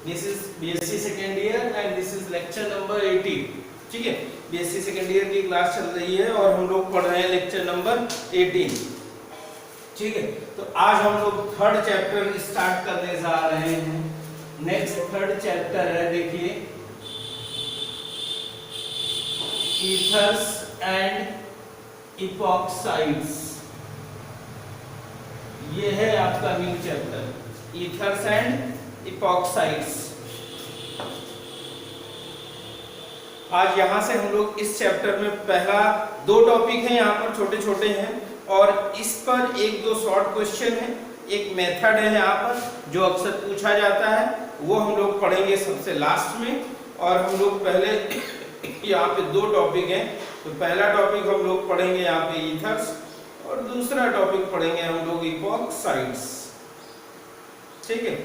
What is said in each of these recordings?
This is BSc second year and this is lecture number 18। ठीक है, BSc second year की class चल रही है और हम लोग पढ़ रहे हैं लेक्चर नंबर 18। ठीक है, तो आज हम लोग थर्ड चैप्टर स्टार्ट करने जा रहे हैं। नेक्स्ट थर्ड चैप्टर है, देखिए, ईथर्स एंड इपॉक्साइड्स। ये है आपका न्यू चैप्टर, ईथर्स एंड इपॉक्साइड्स। आज यहां से हम लोग इस चैप्टर में पहला 2 टॉपिक हैं, यहाँ पर छोटे छोटे हैं और इस पर 1-2 शॉर्ट क्वेश्चन है, एक मेथड है यहाँ पर जो अक्सर पूछा जाता है, वो हम लोग पढ़ेंगे सबसे लास्ट में। और हम लोग पहले यहाँ पे 2 टॉपिक हैं, तो पहला टॉपिक हम लोग पढ़ेंगे यहाँ पे ईथर्स और दूसरा टॉपिक पढ़ेंगे हम लोग इपॉक्साइड्स। ठीक है,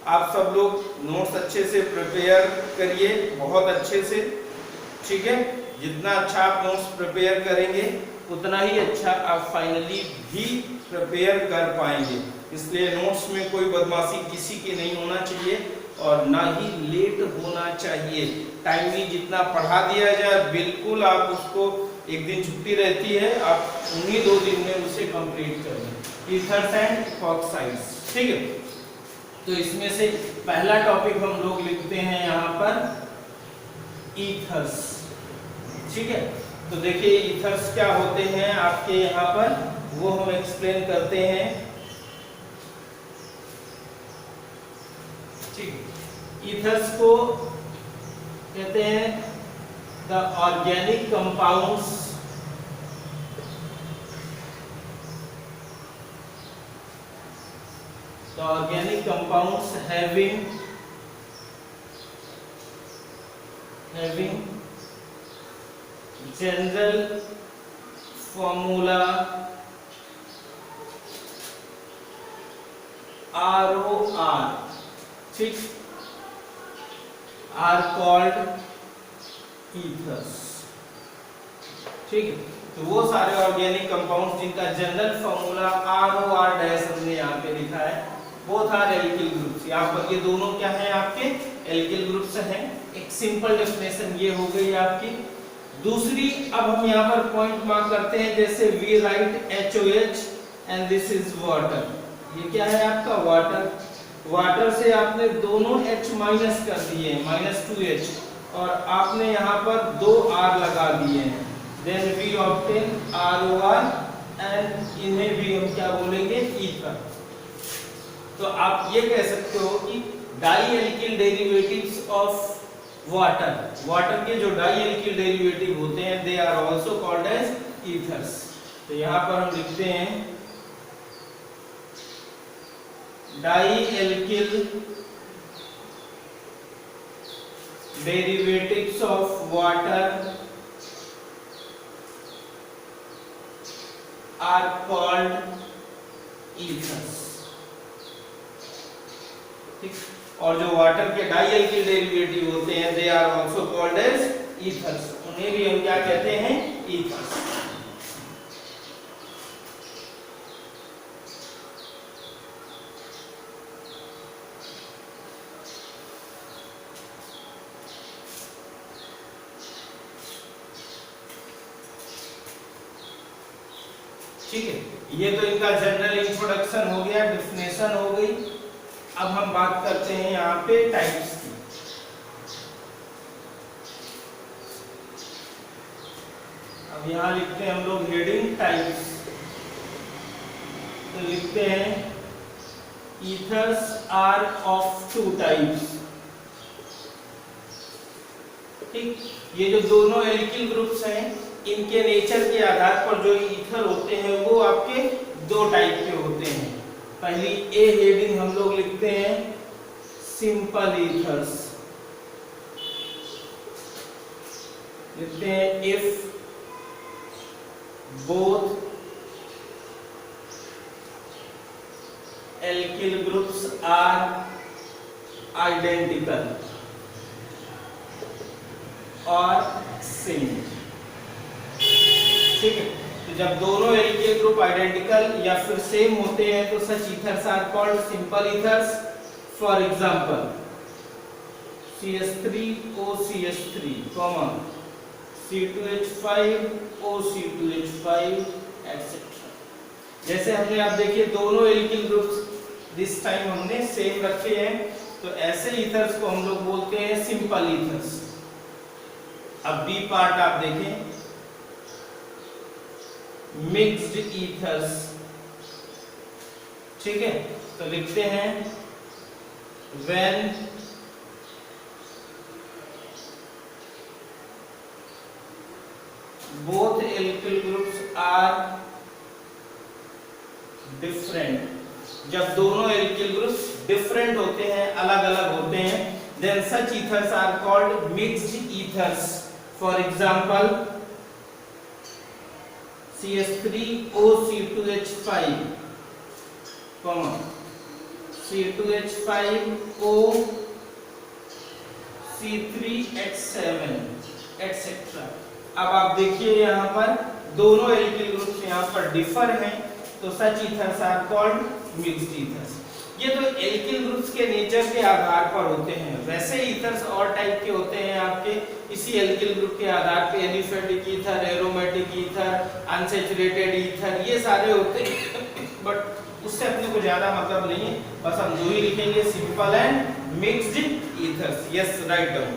आप सब लोग नोट्स अच्छे से प्रिपेयर करिए, बहुत अच्छे से। ठीक है, जितना अच्छा आप नोट्स प्रिपेयर करेंगे उतना ही अच्छा आप फाइनली भी प्रिपेयर कर पाएंगे। इसलिए नोट्स में कोई बदमाशी किसी की नहीं होना चाहिए और ना ही लेट होना चाहिए। टाइमली जितना पढ़ा दिया जाए बिल्कुल आप उसको, एक दिन छुट्टी रहती है, आप उन्हीं 2 दिन में उसे कंप्लीट कर लें, ईथर्स एंड इपॉक्साइड्स। ठीक है, तो इसमें से पहला टॉपिक हम लोग लिखते हैं यहाँ पर ईथर्स। ठीक है, तो देखिए ईथर्स क्या होते हैं आपके यहाँ पर, वो हम एक्सप्लेन करते हैं। ठीक, ईथर्स को कहते हैं the organic compounds the organic compounds having general formula ROR, ठीक, are called ethers। ठीक है, तो वो सारे ऑर्गेनिक कंपाउंड्स जिनका जनरल फॉर्मूला ROR डैश हमने यहाँ पे लिखा है, बोथ आर एल्किल ग्रुप्स। यहाँ पर ये दोनों क्या हैं आपके, एल्किल ग्रुप्स हैं। एक सिंपल डेफिनेशन ये हो गई आपकी। दूसरी, अब हम यहाँ पर पॉइंट मार्क करते हैं, जैसे we write HOH and this is water. ये क्या है आपका वाटर। वाटर से आपने दोनों H माइनस कर दिए, -2H, और आपने यहाँ पर 2 R लगा दिए हैं। Then we obtain ROR and इन्हें भी हम क्या बोलेंगे, ईथर। तो आप ये कह सकते हो कि di alkyl derivatives of water, water के जो डाई एल्किल डेरिवेटिव होते हैं, they are also called as ethers. तो यहाँ पर हम लिखते हैं di alkyl derivatives of water are called ethers. और जो वाटर के डाई एल्किल डेरिवेटिव होते हैं, they are also called as ethers. उन्हें भी हम क्या कहते हैं, ईथर्स। ठीक है, ये तो इनका जनरल इंट्रोडक्शन हो गया, डेफिनेशन हो गई। अब हम बात करते हैं यहाँ पे टाइप्स की। अब यहाँ लिखते हैं हम लोग हेडिंग टाइप्स। तो लिखते हैं ईथर्स आर ऑफ 2 टाइप्स। ठीक, ये जो दोनों एल्किल ग्रुप्स हैं, इनके नेचर के आधार पर जो ईथर होते हैं वो आपके 2 टाइप के होते हैं। पहली ए हेडिंग हम लोग लिखते हैं सिंपल ईथर्स। लिखते हैं if both alkyl groups are identical और सेम। ठीक है, तो जब दोनों एल्किल ग्रुप आइडेंटिकल या फिर सेम होते हैं तो such ethers are called simple ethers. For example CH3OCH3, C2H5OC2H5 etcetera. जैसे हमने आप देखिए दोनों एल्किल ग्रुप्स दिस टाइम हमने सेम रखे हैं, तो ऐसे ईथर्स को हम लोग बोलते हैं सिंपल ईथर्स। अब बी पार्ट आप देखें, मिक्स्ड ईथर्स, ठीक है। तो लिखते हैं when both alkyl groups are different, जब दोनों एल्किल ग्रुप्स डिफरेंट होते हैं, अलग अलग होते हैं, then such ethers are called mixed ethers. For example, CH3OC2H5, C2H5O C3H7 etcetera. अब आप देखिए यहाँ पर दोनों एल्किल ग्रुप्स यहाँ पर डिफर हैं, तो such ethers are called mixed ethers. ये तो एल्किल ग्रुप्स के नेचर के आधार पर होते हैं। वैसे ईथर्स और टाइप के होते हैं आपके इसी एल्किल ग्रुप के आधार पे, aliphatic ether, aromatic ether, unsaturated ether, ये सारे होते हैं, बट उससे अपने को ज्यादा मतलब नहीं है। बस हम जो ही लिखेंगे simple and mixed ethers. Yes, write down.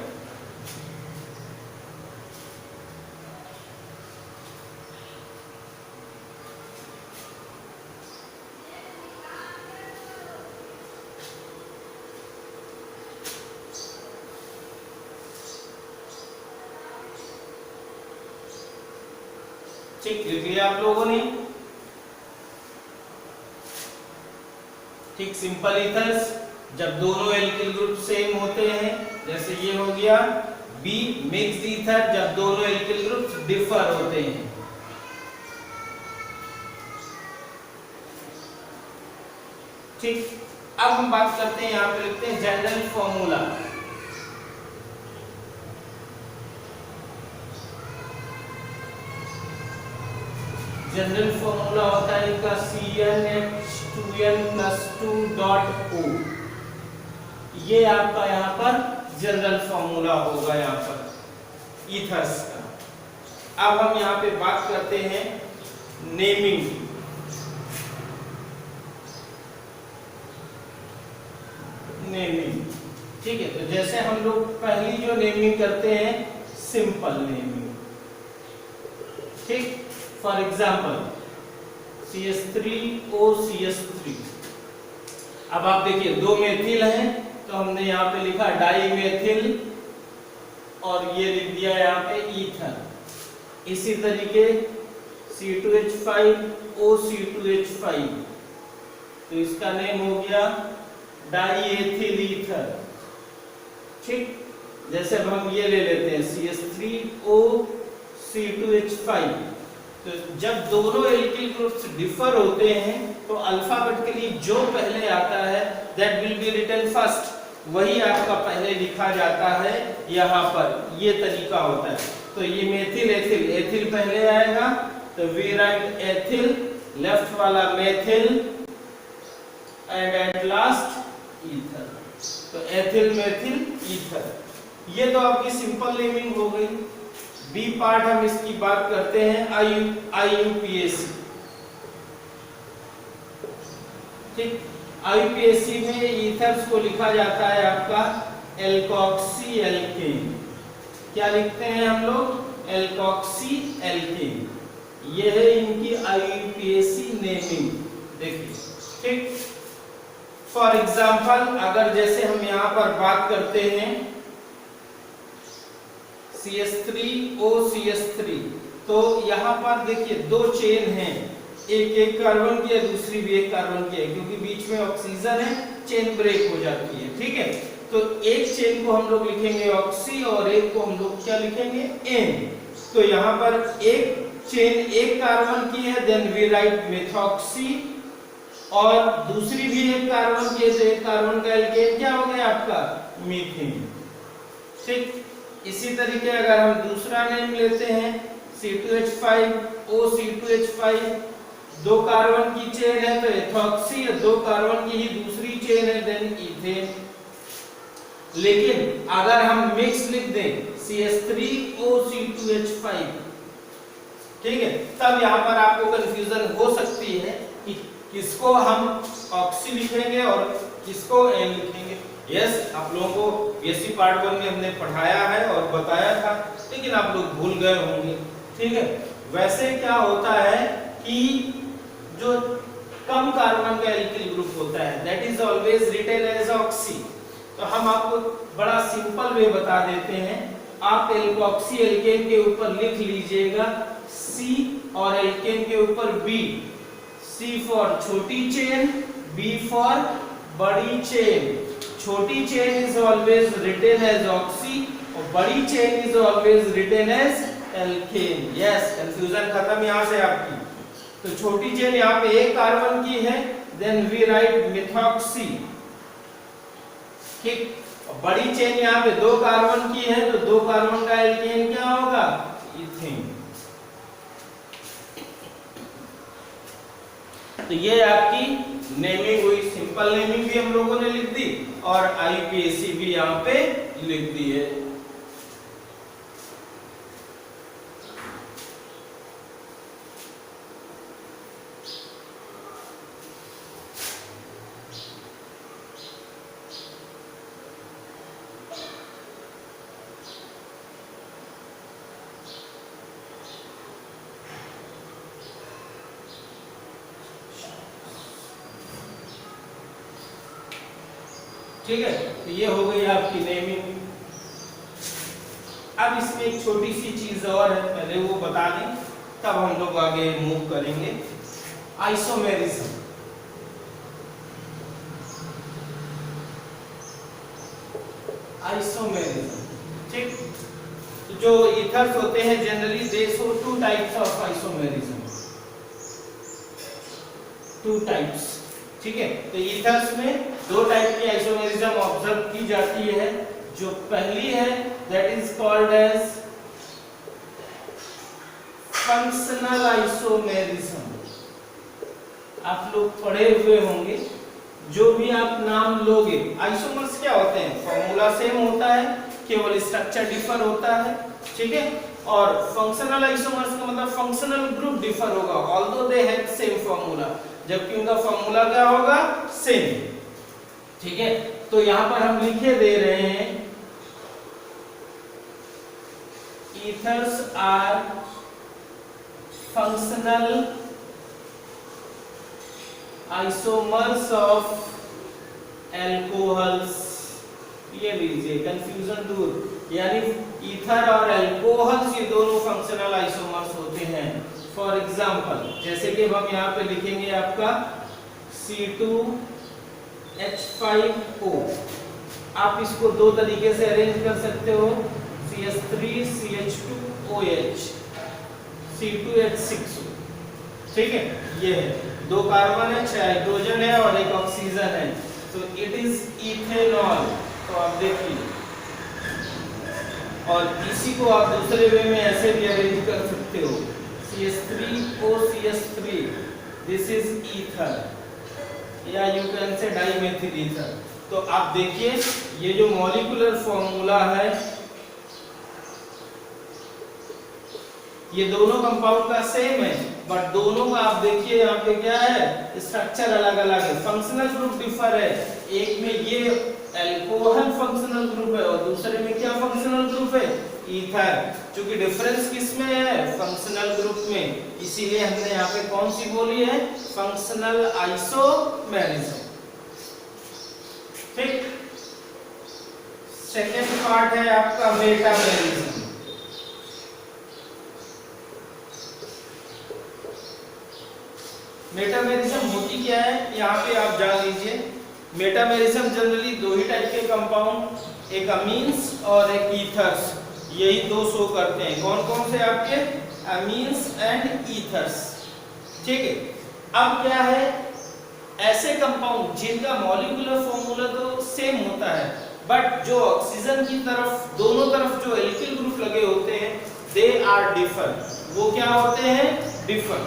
ठीक लिख लिया आप लोगों ने। ठीक, सिंपल ईथर्स जब दोनों एल्किल ग्रुप सेम होते हैं, जैसे ये हो गया। बी मिक्स्ड ईथर जब दोनों एल्किल ग्रुप्स डिफर होते हैं। ठीक, अब हम बात करते हैं, यहाँ पे लिखते हैं जनरल फॉर्मूला। जनरल फॉर्मूला होता है इनका CnH2n+2.O। ये आपका यहाँ पर जनरल फॉर्मूला होगा यहाँ पर ईथर्स का। अब हम यहाँ पे बात करते हैं नेमिंग। ठीक है, तो जैसे हम लोग पहली जो नेमिंग करते हैं सिंपल नेमिंग। ठीक, फॉर एग्जाम्पल CH3OCH3। अब आप देखिए दो मेथिल हैं, तो हमने यहाँ पे लिखा डाई मेथिल और ये लिख दिया यहाँ पे ईथर। इसी तरीके C2H5OC2H5, तो इसका नेम हो गया डाई एथिल ईथर। ठीक, जैसे अब हम ये ले लेते हैं CH3OC2H5। तो जब दोनों एल्किल ग्रुप्स डिफर होते हैं, तो अल्फाबेटिकली जो पहले आता है that will be written first, वही आपका पहले लिखा जाता है यहाँ पर। ये तरीका होता है। तो ये मेथिल एथिल, एथिल पहले आएगा, तो वी राइट एथिल, लेफ्ट वाला methyl and at last ether. तो एथिल मेथिल ईथर। ये तो आपकी सिंपल नेमिंग हो गई। बी पार्ट हम इसकी बात करते हैं IUPAC। ठीक, IUPAC में ईथर्स को लिखा जाता है आपका एल्कोक्सी एल्केन। क्या लिखते हैं हम लोग? Alkoxy alkane. ये है इनकी IUPAC नेमिंग। देखिए, ठीक, फॉर एग्जाम्पल अगर जैसे हम यहाँ पर बात करते हैं CH3OCH3, तो यहाँ पर देखिए दो चेन हैं, एक कार्बन की है, दूसरी भी एक कार्बन की है, क्योंकि बीच में ऑक्सीजन है, चेन ब्रेक हो जाती है। ठीक है, तो एक चेन को हम लोग लिखेंगे ऑक्सी और एक को हम लोग क्या लिखेंगे एन। तो यहाँ पर एक चेन एक कार्बन की है, देन वी राइट मेथॉक्सी, और दूसरी भी एक कार्बन की है, तो एक कार्बन का एल्केन क्या हो गया आपका मीथेन। ठीक, इसी तरीके अगर हम दूसरा नेम लेते हैं C2H5OC2H5, दो कार्बन की चेन है तो एथॉक्सी, दो कार्बन की ही दूसरी चेन है देन ईथेन। लेकिन अगर हम मिक्स लिख दें CH3O2H5, ठीक है, तब यहाँ पर आपको कंफ्यूजन हो सकती है कि किसको हम ऑक्सी लिखेंगे और किसको एन लिखेंगे। यस, आप लोगों को बीएससी पार्ट 1 में हमने पढ़ाया है और बताया था, लेकिन आप लोग भूल गए होंगे, ठीक है। वैसे क्या होता है कि जो कम कार्बन का एल्किल ग्रुप होता है that is always written as oxy. तो हम आपको बड़ा सिंपल वे बता देते हैं, आप एल्कोक्सी एल्केन के ऊपर लिख लीजिएगा C और एल्केन के ऊपर B। C फॉर छोटी चेन, B फॉर बड़ी चेन। छोटी chain is always written as oxy और बड़ी chain is always written as alkane. Yes, confusion खत्म यहाँ से आपकी। तो छोटी चेन यहाँ पे एक कार्बन की है, देन वी राइट मिथॉक्सी, ठीक। बड़ी चेन यहाँ पे 2 कार्बन की है, तो 2 कार्बन का एल्केन क्या होगा, इथेन। तो ये आपकी नेमिंग हुई, सिंपल नेमिंग भी हम लोगों ने लिख दी और आईपीएसी भी यहाँ पे लिख दी है। ठीक है, तो ये हो गई आपकी नेमिंग। अब इसमें एक छोटी सी चीज और है, पहले वो बता दें तब हम लोग आगे मूव करेंगे। आइसोमेरिज्म, आइसोमेरिज्म, ठीक। तो जो ईथर्स होते हैं generally they show 2 types of isomerism, 2 types, ठीक है। तो ईथर्स में 2 टाइप की आइसोमेरिज्म ऑब्जर्व की जाती है। जो पहली है that is called as functional isomerism. आप लोग पढ़े हुए होंगे, जो भी आप नाम लोगे, आइसोमर्स क्या होते हैं, फॉर्मूला सेम होता है, केवल स्ट्रक्चर डिफर होता है, ठीक है। और फंक्शनल आइसोमर्स का मतलब फंक्शनल ग्रुप डिफर होगा, although they have same formula, जबकि उनका फॉर्मूला क्या होगा, सेम, ठीक है। तो यहां पर हम लिखे दे रहे हैं ethers are functional isomers of alcohols. ये लीजिए, कंफ्यूजन दूर, यानी ईथर और एल्कोहल्स ये दोनों फंक्शनल आइसोमर्स होते हैं। फॉर एग्जांपल, जैसे कि हम यहाँ पे लिखेंगे आपका C2H5O, आप इसको 2 तरीके से अरेंज कर सकते हो, CH3CH2OH, C2H6O, ठीक है। ये है 2 कार्बन है, 6 हाइड्रोजन है और 1 ऑक्सीजन है, तो इट इज इथेनॉल। तो आप देखिए, और इसी को आप दूसरे वे में ऐसे भी अरेंज कर सकते हो, CH3OCH3, दिस इज ईथर, या you can say dimethyl ether. तो आप देखिए ये जो मॉलिक्यूलर फॉर्मूला है ये दोनों कंपाउंड का सेम है, बट दोनों का आप देखिए यहाँ पे क्या है, स्ट्रक्चर अलग अलग है, फंक्शनल ग्रुप डिफर है। एक में ये एल्कोहल फंक्शनल ग्रुप है और दूसरे में क्या फंक्शनल ग्रुप है, ईथर। क्योंकि डिफरेंस किसमें है, फंक्शनल ग्रुप में, इसीलिए हमने यहाँ पे कौन सी बोली है, फंक्शनल आइसोमेरिज्म। ठीक, सेकेंड पार्ट है आपका मेटामेरिज्म। मेटामेरिज्म होती क्या है, यहाँ पे आप जान लीजिए। मेटामेरिज्म जनरली 2 ही टाइप के कंपाउंड, एक अमीन्स और एक ईथर्स, यही 2 शो करते हैं। कौन कौन से आपके, अमीन्स एंड ईथर्स। ठीक है, अब क्या है, ऐसे कंपाउंड जिनका मॉलिक्यूलर फॉर्मूला तो सेम होता है, बट जो ऑक्सीजन की तरफ, दोनों तरफ जो एल्किल ग्रुप लगे होते हैं, दे आर डिफर, वो क्या होते हैं, डिफर।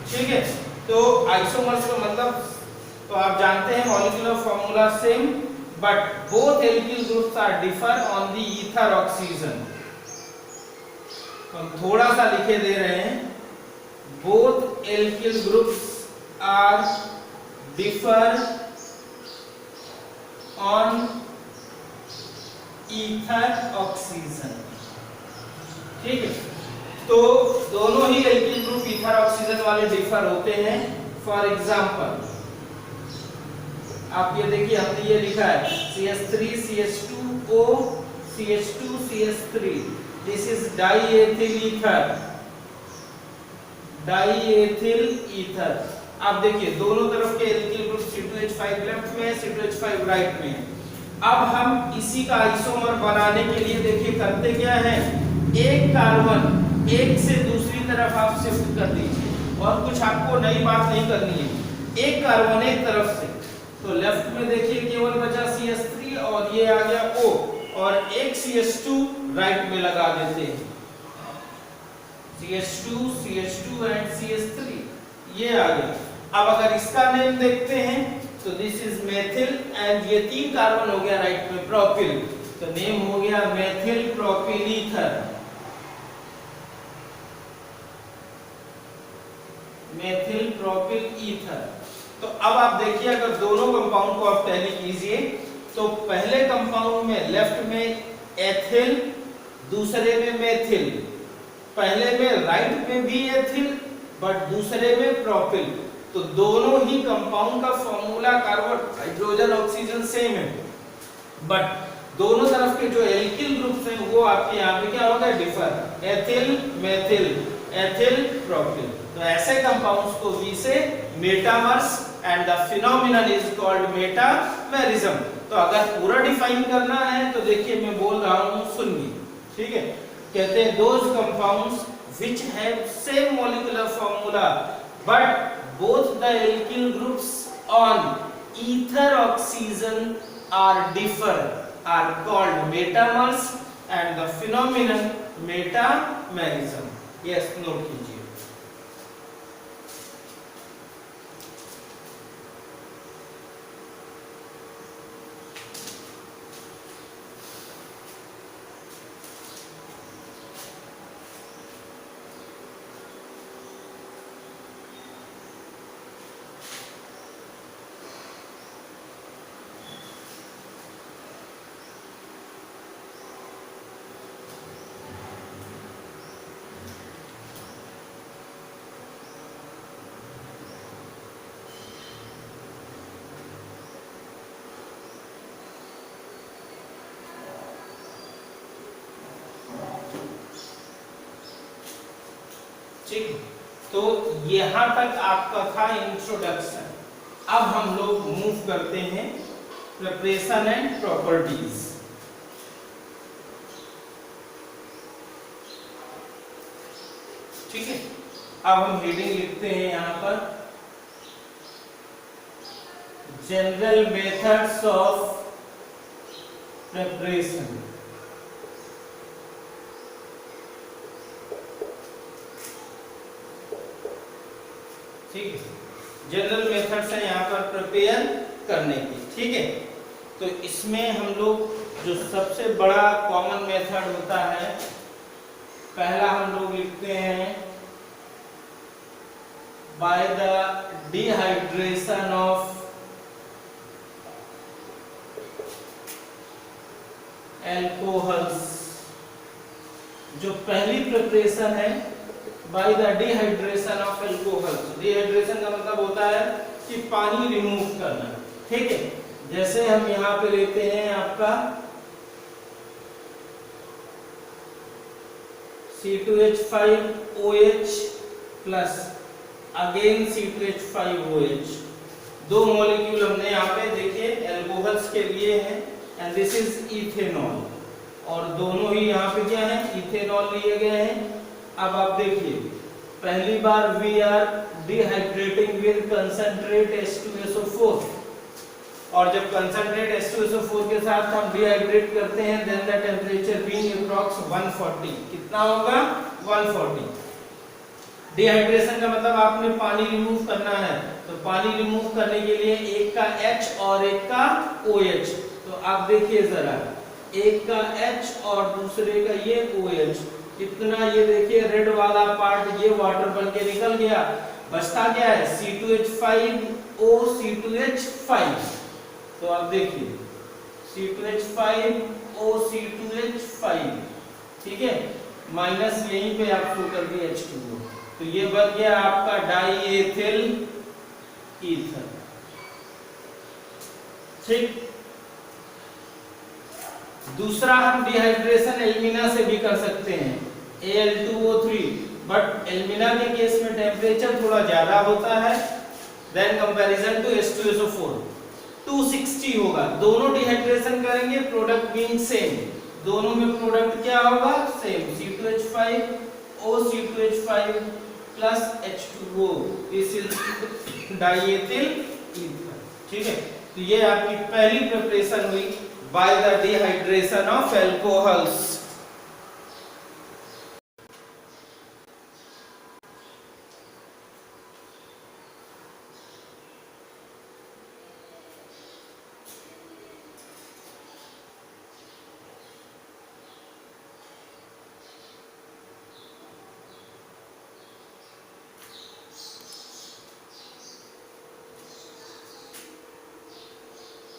ठीक है, तो आइसोमर्स का मतलब तो आप जानते हैं, molecular formula same, but both alkyl groups are differ on the ether oxygen. हम थोड़ा सा लिखे दे रहे हैं, both alkyl groups are differ on ether oxygen. ठीक है, तो दोनों ही एल्किल ग्रुप ईथर ऑक्सीजन वाले डिफर होते हैं. फॉर एग्जांपल आप ये देखिए, हमने ये लिखा है CH3 CH2O CH2 CH3, this is diethyl ether. Diethyl ether. आप देखिए दोनों तरफ के एल्किल ग्रुप C2H5 लेफ्ट में है, C2H5 राइट में है. अब हम इसी का आइसोमर बनाने के लिए देखिए करते क्या है, एक कार्बन एक से दूसरी तरफ आप शिफ्ट कर दीजिए, और कुछ आपको नई बात नहीं करनी है. एक कार्बन एक तरफ से, तो लेफ्ट में देखिए केवल बचा CH3 और ये आ गया O, और एक CH2 राइट में लगा देते हैं. CH2 CH2 एंड CH3 ये आ गया. अब अगर इसका नेम देखते हैं तो दिस इज मेथिल, एंड ये तीन कार्बन हो गया राइट में प्रोपिल, तो नेम हो गया methyl propyl ether. Methyl propyl ether. तो अब आप देखिए, अगर दोनों कंपाउंड को आप टैली कीजिए तो पहले कंपाउंड में लेफ्ट में एथिल, दूसरे में मेथिल. पहले में राइट में भी एथिल बट दूसरे में प्रोपिल. तो दोनों ही कंपाउंड का formula carbon hydrogen oxygen same है, बट दोनों तरफ के जो एल्किल ग्रुप्स हैं वो आपके यहाँ पे क्या होगा, differ. Ethyl methyl, ethyl propyl. तो ऐसे कंपाउंड्स को वी से metamers, and the phenomenon is called metamerism. तो अगर पूरा डिफाइन करना है तो देखिए मैं बोल रहा हूँ, सुनिए. ठीक है, कहते हैं those compounds which have same molecular formula but both the alkyl groups on ether oxygen are differ are called metamers, and the phenomenon metamerism. yes, note कीजिए. ठीक, तो यहां तक आपका था इंट्रोडक्शन. अब हम लोग मूव करते हैं प्रिपरेशन एंड प्रॉपर्टीज. ठीक है, अब हम हेडिंग लिखते हैं यहां पर, जनरल मेथड्स ऑफ प्रिपरेशन. ठीक है, जनरल मेथड्स है यहाँ पर प्रिपेयर करने की. ठीक है, तो इसमें हम लोग जो सबसे बड़ा कॉमन मेथड होता है, पहला हम लोग लिखते हैं by the dehydration of alcohols. जो पहली प्रिपरेशन है by the dehydration of alcohols. Dehydration का मतलब होता है कि पानी रिमूव करना. ठीक है, जैसे हम यहाँ पे लेते हैं आपका C2H5OH प्लस अगेन C2H5OH. दो मॉलिक्यूल हमने यहाँ पे देखिए एल्कोहल्स के लिए हैं, एंड दिस इज इथेनॉल, और दोनों ही यहाँ पे क्या है, इथेनॉल लिए गए हैं. अब आप देखिए, पहली बार we are dehydrating with concentrate H2SO4, और जब कंसंट्रेट H2SO4 के साथ हम डिहाइड्रेट करते हैं then the temperature being approx 140. कितना होगा, 140. डिहाइड्रेशन का मतलब आपने पानी रिमूव करना है, तो पानी रिमूव करने के लिए एक का H और एक का OH, तो आप देखिए जरा, एक का H और दूसरे का ये OH, कितना ये देखिए रेड वाला पार्ट ये वाटर बन के निकल गया, बचता क्या है C2H5O C2H5। तो आप देखिए C2H5O C2H5, ठीक है, माइनस यहीं पे आप शो कर दिए H2O, तो ये बन गया आपका डाई एथिल ईथर। ठीक, दूसरा हम डिहाइड्रेशन एल्मिना से भी कर सकते हैं, Al2O3, बट एल्मिना के केस में टेम्परेचर थोड़ा ज्यादा होता है देन कंपैरिजन टू H2SO4, 260 होगा। दोनों डिहाइड्रेशन करेंगे, प्रोडक्ट बीइंग सेम, दोनों में प्रोडक्ट क्या होगा same, C2H5O C2H5 plus H2O, this is diethyl ether. ठीक है, तो ये आपकी पहली प्रिपरेशन हुई by the dehydration of alcohols.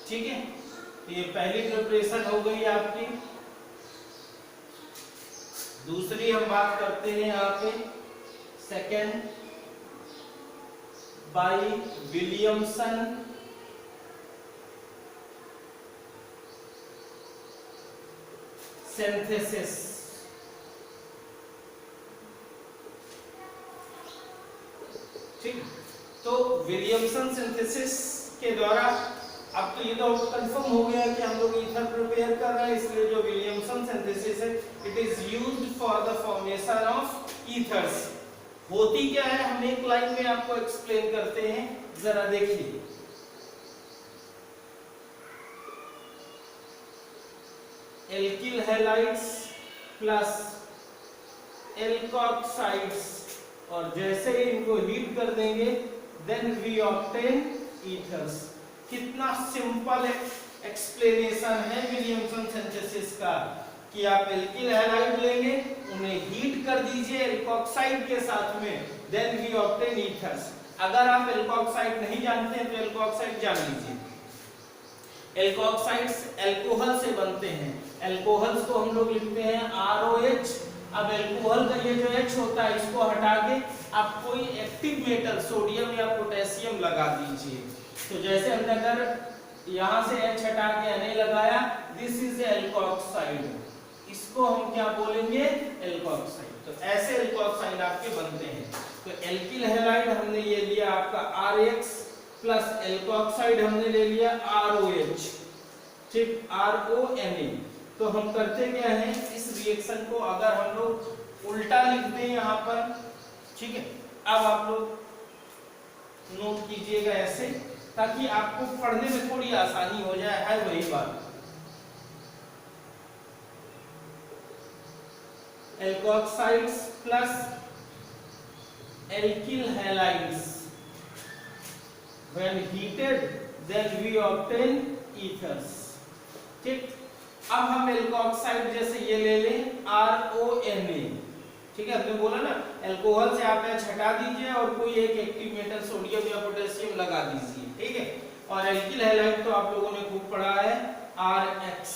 ठीक है, तो ये पहली प्रिपरेशन हो गई आपकी। दूसरी हम बात करते हैं यहाँ पे सेकेंड, बाय विलियमसन सिंथेसिस। ठीक, तो विलियमसन सिंथेसिस के द्वारा अब तो ये तो कंफर्म हो गया कि हम लोग ईथर प्रिपेयर कर रहे हैं, इसलिए जो विलियमसन सिंथेसिस है it is used for the formation of ethers. होती क्या है हम एक लाइन में आपको एक्सप्लेन करते हैं, जरा देखिए। एल्किल हैलाइड्स प्लस एल्कोक्साइड्स, और जैसे ही इनको हीट कर देंगे देन वी ऑब्टेन ईथर्स। कितना सिंपल एक्सप्लेनेशन है विलियमसन सिंथेसिस का कि आप एल्किल हैलाइड लेंगे, उन्हें हीट कर दीजिए एल्कोक्साइड के साथ में, देन वी ऑब्टेन ईथर्स। अगर आप एल्कोक्साइड नहीं जानते हैं तो एल्कोक्साइड जान लीजिए। एल्कोक्साइड्स अल्कोहल से बनते हैं, अल्कोहल्स को हम लोग लिखते हैं ROH। अब अल्कोहल का ये जो H होता है इसको हटा के आप कोई एक्टिव मेटल सोडियम या पोटेशियम लगा दीजिए। तो जैसे हमने अगर यहाँ से H हटा के Na लगाया, दिस इज एल्कोक्साइड, इसको हम क्या बोलेंगे एल्कोक्साइड। तो ऐसे एल्कोक्साइड आपके बनते हैं। तो एल्किल हैलाइड हमने ये लिया आपका RH प्लस एल्कोक्साइड हमने ले लिया ROH, ठीक, RONA। तो हम करते क्या है, इस रिएक्शन को अगर हम लोग उल्टा लिख दें यहाँ पर, ठीक है, अब आप लोग नोट कीजिएगा ऐसे ताकि आपको पढ़ने में थोड़ी आसानी हो जाए, है वही बात। Alkoxides plus alkyl halides, when heated then we obtain ethers। ठीक, अब हम एल्कोक्साइड जैसे ये ले लें RONA, ठीक है, आपने बोला ना अल्कोहल से आप H हटा दीजिए और कोई एक एक्टिव मेटल सोडियम या पोटेशियम लगा दीजिए, ठीक है। और एल्किल हैलाइड तो आप लोगों ने खूब पढ़ा है RH।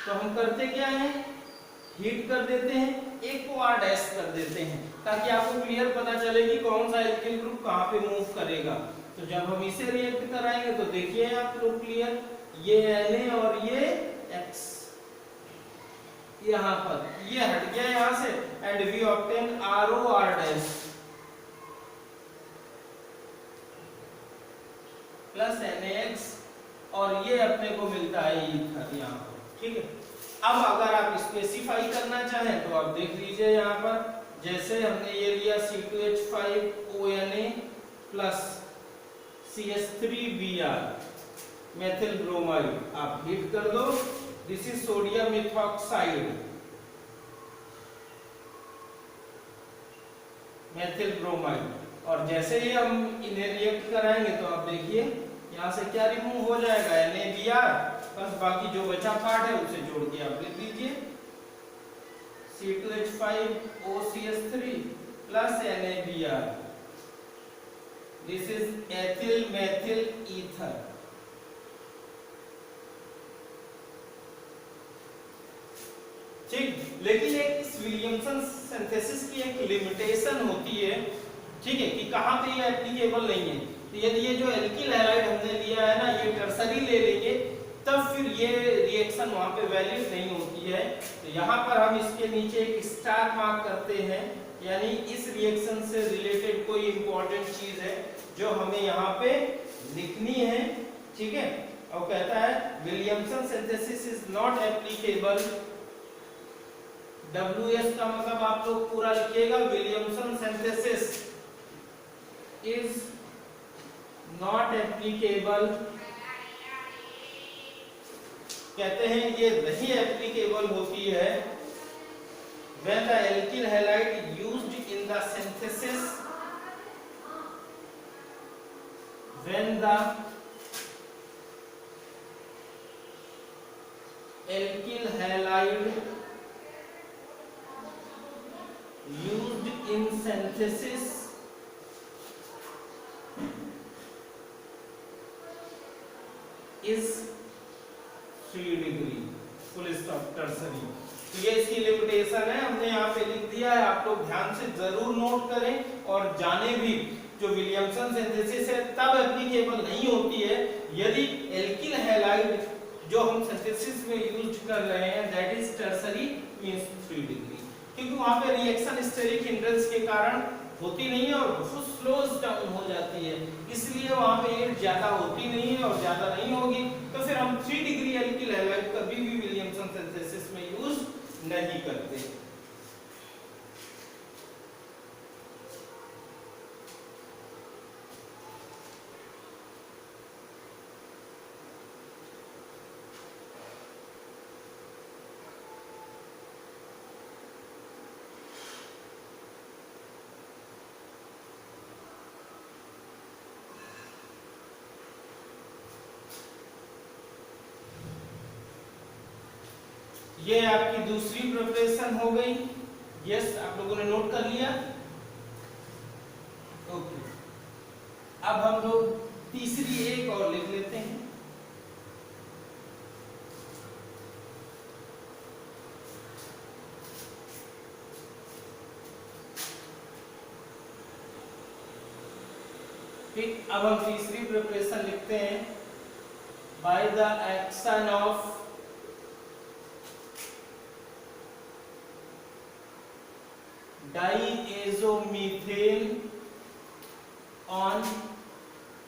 तो हम करते क्या है, हीट कर देते हैं, एक को R डैश कर देते हैं ताकि आपको क्लियर पता चले कि कौन सा एल्किल ग्रुप कहाँ पे मूव करेगा। तो जब हम इसे रिएक्ट कराएंगे तो देखिए आप लोग क्लियर, ये Na और ये X यहाँ पर ये हट गया यहाँ से, and we obtain ROR dash plus NaX, और ये अपने को मिलता है ईथर यहाँ पर, ठीक है। अब अगर आप स्पेसिफाई करना चाहें तो आप देख लीजिए यहाँ पर, जैसे हमने ये लिया C2H5ONA plus CH3Br methyl bromide, आप हीट कर दो, this is sodium ethoxide methyl bromide, और जैसे ही हम इन्हें रिएक्ट कराएंगे तो आप देखिए यहाँ से क्या रिमूव हो जाएगा, NaBr बस बाकी जो बचा पार्ट है उसे जोड़ के आप लिख दीजिए C2H5OCS3 plus NaBr. This is ethyl methyl ether. ठीक, लेकिन एक इस विलियमसन सिंथेसिस की एक लिमिटेशन होती है, ठीक है, कि कहाँ पे ये एप्लीकेबल नहीं है। तो यदि ये जो एल्किल हैलाइड हमने लिया है ना, ये टर्सरी ले लेंगे, तब फिर ये रिएक्शन वहाँ पे वैलिड नहीं होती है। तो यहाँ पर हम इसके नीचे एक स्टार मार्क करते हैं, यानी इस रिएक्शन से रिलेटेड कोई इंपॉर्टेंट चीज है जो हमें यहाँ पे लिखनी है, ठीक है। और कहता है Williamson synthesis is not applicable. WS का मतलब आप लोग पूरा लिखिएगा, Williamson synthesis is not applicable. कहते हैं ये नहीं एप्लीकेबल होती है when the alkyl halide used in the synthesis, when the alkyl halide used in synthesis is 3 degree full stop tertiary. तो ये इसकी लिमिटेशन है, हमने यहाँ पे लिख दिया है, आप लोग ध्यान से जरूर नोट करें और जाने भी जो विलियमसन सिंथेसिस है तब एप्लीकेबल नहीं होती है यदि एल्किल हैलाइड जो हम सिंथेसिस में यूज कर रहे हैं that is tertiary means 3 degree, क्योंकि वहां पे रिएक्शन स्टेरिक हिंड्रेंस के कारण होती नहीं है और बहुत स्लो डाउन हो जाती है, इसलिए वहां पे एट ज्यादा होती नहीं है और ज्यादा नहीं होगी। तो फिर हम 3 डिग्री एल्किल हैलाइड कभी भी विलियमसन सिंथेसिस में यूज नहीं करते। ये आपकी दूसरी प्रिपरेशन हो गई। यस, आप लोगों ने नोट कर लिया। ओके, अब हम लोग तीसरी एक और लिख लेते हैं। ठीक, अब हम तीसरी प्रिपरेशन लिखते हैं by the action of diazomethane on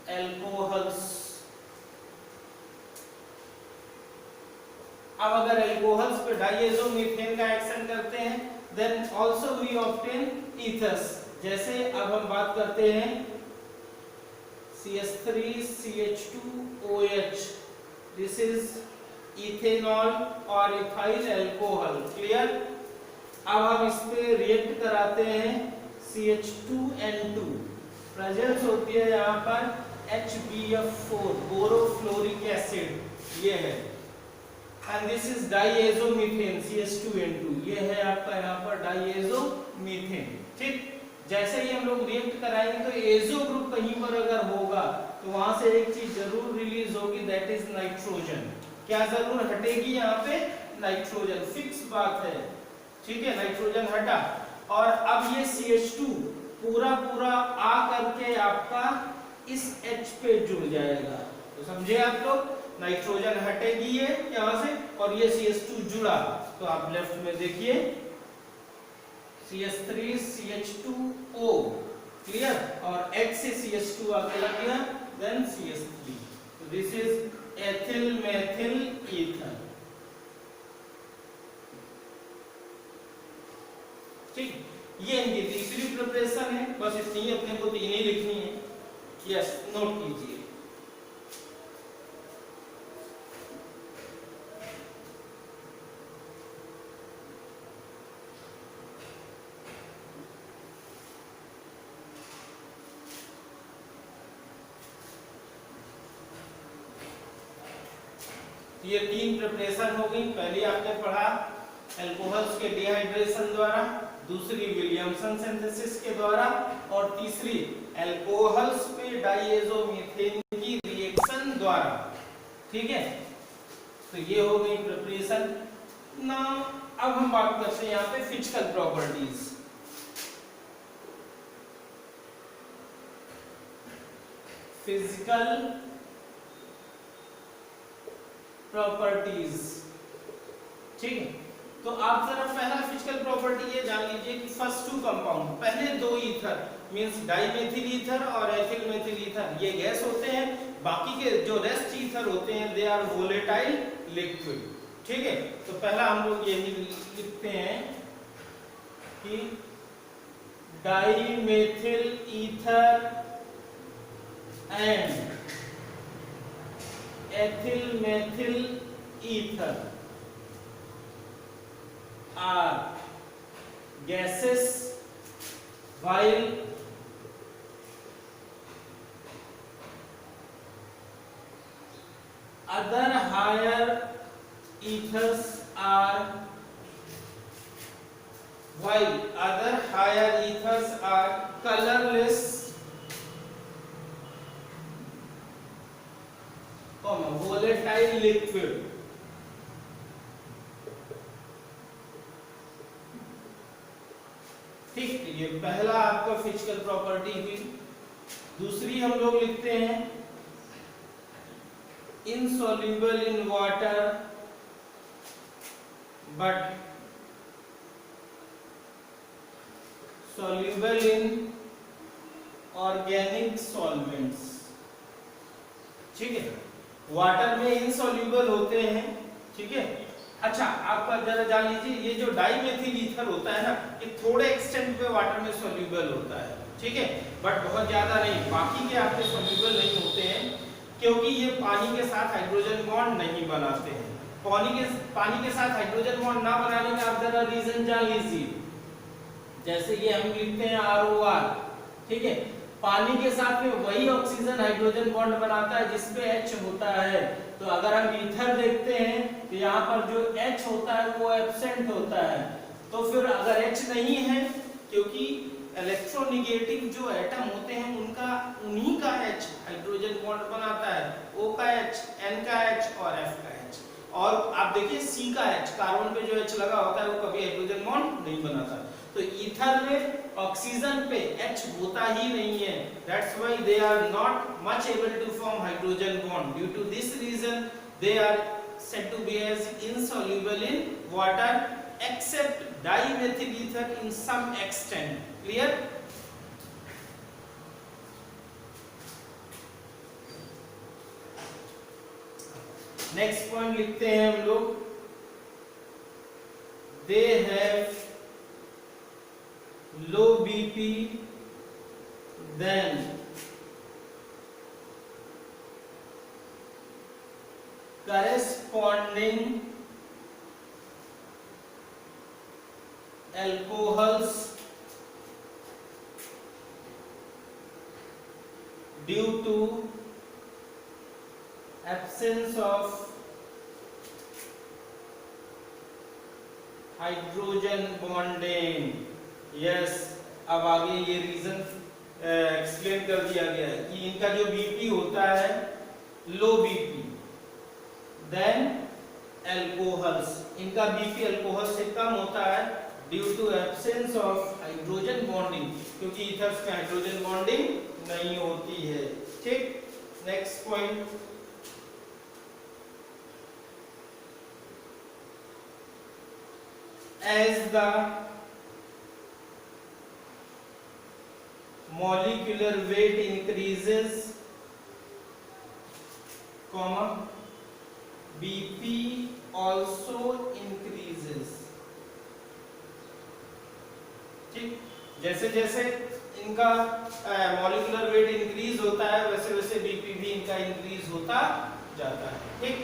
alcohols। अब अगर एल्कोहल्स पे डाइएजोमीथेन का एक्शन करते हैं then also we obtain ethers. जैसे अब हम बात करते हैं CH3CH2OH, दिस इज इथेनॉल और इथाइल अल्कोहल। क्लियर? अब हम इस पे रिएक्ट कराते हैं CH2N2, प्रेजेंस होती है यहाँ पर HBF4 बोरोफ्लोरिक एसिड, ये है, एंड दिस इज डाइएजोमीथेन CH2N2, ये है आपका यहाँ पर डाइएजोमीथेन। ठीक, जैसे ही हम लोग रिएक्ट कराएंगे तो एजो ग्रुप कहीं पर अगर होगा तो वहां से एक चीज जरूर रिलीज होगी, दैट इज नाइट्रोजन। क्या जरूर हटेगी यहाँ पे? नाइट्रोजन, फिक्स बात है। ठीक है, नाइट्रोजन हटा और अब ये CH2 पूरा पूरा आ करके आपका इस H पे जुड़ जाएगा। तो समझे आप लोग, नाइट्रोजन हटेगी ये यहाँ से और ये CH2 जुड़ा, तो आप लेफ्ट में देखिए CH3CH2O, क्लियर, और H से CH2 आगे लग गया, देन CH3। तो this is ethyl methyl ether. ठीक, ये इनकी तीसरी प्रिपरेशन है, बस इतनी ही अपने को तीन ही लिखनी है। यस, नोट कीजिए। ये 3 प्रिपरेशन हो गई। पहली आपने पढ़ा अल्कोहल्स के डिहाइड्रेशन द्वारा, दूसरी विलियमसन सिंथेसिस के द्वारा, और तीसरी अल्कोहल्स पे डाइएज़ोमीथेन की रिएक्शन द्वारा। ठीक है, तो ये हो गई प्रिपरेशन ना। अब हम बात करते हैं यहाँ पे फिजिकल प्रॉपर्टीज। फिजिकल प्रॉपर्टीज, ठीक है। तो आप जरा पहला फिजिकल प्रॉपर्टी ये जान लीजिए कि फर्स्ट टू कंपाउंड, पहले दो ईथर मींस डाइमेथिल ईथर और एथिल मेथिल ईथर, ये गैस होते हैं। बाकी के जो रेस्ट ईथर होते हैं दे आर वोलेटाइल लिक्विड। ठीक है, तो पहला हम लोग यही लिखते हैं कि dimethyl ether and ethyl methyl ether are gases while other higher ethers are colorless, volatile liquid। ठीक, ये पहला आपका फिजिकल प्रॉपर्टी हुई। दूसरी हम लोग लिखते हैं insoluble in water but soluble in organic solvents। ठीक है, वाटर में इनसॉल्युबल होते हैं। ठीक है, अच्छा आपका जरा जान लीजिए ये जो डाइमेथिल ईथर होता है ना, ये थोड़े एक्सटेंट पे वाटर में सॉल्युबल होता है। ठीक है, बट बहुत ज्यादा नहीं, बाकी के आपके सॉल्युबल नहीं होते हैं क्योंकि ये पानी के साथ हाइड्रोजन बॉन्ड नहीं बनाते हैं। पानी के साथ हाइड्रोजन बॉन्ड ना बनाने का आप जरा रीजन जान लीजिए। जैसे ये हम लिखते हैं ROR, ठीक है, पानी के साथ में वही ऑक्सीजन हाइड्रोजन बॉन्ड बनाता है जिसपे H होता है। तो अगर हम ईथर देखते हैं तो यहाँ पर जो H होता है वो एब्सेंट होता है। तो फिर अगर H नहीं है, क्योंकि इलेक्ट्रोनेगेटिव जो एटम होते हैं उन्हीं का H हाइड्रोजन बॉन्ड बनाता है, O का H, N का H और F का H। और आप देखिए C का H, कार्बन पे जो H लगा होता है वो कभी हाइड्रोजन बॉन्ड नहीं बनाता। तो ईथर में ऑक्सीजन पे H होता ही नहीं है। That's why they are not much able to form hydrogen bond. Due to this reason, they are said to be as insoluble in water, except dimethyl ether in some extent. Clear? Next point लिखते हैं हम लोग, they have low BP then corresponding alcohols due to absence of hydrogen bonding। Yes, अब आगे ये reason explain कर दिया गया है कि इनका जो बीपी होता है लो बीपी, देन अल्कोहल्स, इनका बीपी अल्कोहल से कम होता है due to absence of hydrogen bonding, क्योंकि ईथर्स में हाइड्रोजन बॉन्डिंग नहीं होती है। ठीक, next point, as the molecular weight increases, comma BP also increases। ठीक, जैसे जैसे इनका मॉलिक्यूलर वेट इंक्रीज होता है वैसे वैसे बीपी भी इनका इंक्रीज होता जाता है। ठीक,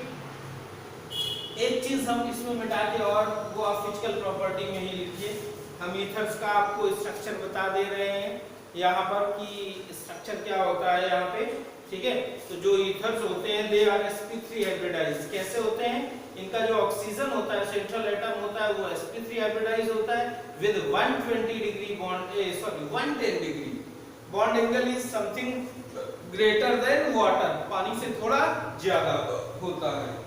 एक चीज हम इसमें मिटा के और वो आप फिजिकल प्रॉपर्टी में ही लिखिए। हम ईथर्स का आपको स्ट्रक्चर बता दे रहे हैं यहाँ पर कि स्ट्रक्चर क्या होता है यहाँ पे ठीक है। तो जो ईथर्स होते हैं दे आर sp3 हाइब्रिडाइज्ड। कैसे होते हैं? इनका जो ऑक्सीजन होता है, सेंट्रल एटम होता है, वो sp3 हाइब्रिडाइज्ड होता है with 120 degree bond 110 degree bond angle is something greater than water, पानी से थोड़ा ज्यादा होता है।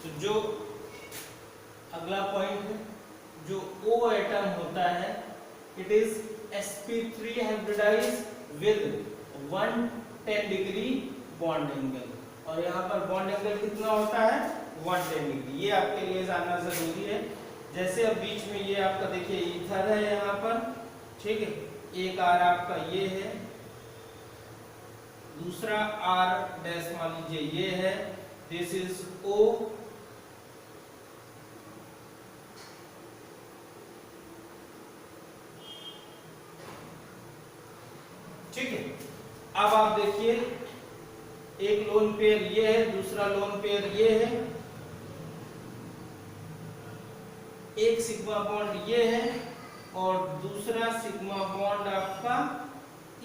तो जो अगला पॉइंट है, जो O एटम होता है, it is sp3 hybridized with 110 degree bond angle, और यहाँ पर बॉन्ड एंगल कितना होता है? 110 डिग्री। ये आपके लिए जानना जरूरी है। जैसे अब बीच में ये आपका देखिए ईथर है यहाँ पर, ठीक है, एक R आपका ये है, दूसरा R डैश मान लीजिए ये है, दिस इज O, ठीक है। अब आप देखिए एक लोन पेयर ये है, दूसरा लोन पेयर ये है, एक सिग्मा बॉन्ड ये है और दूसरा सिग्मा बॉन्ड आपका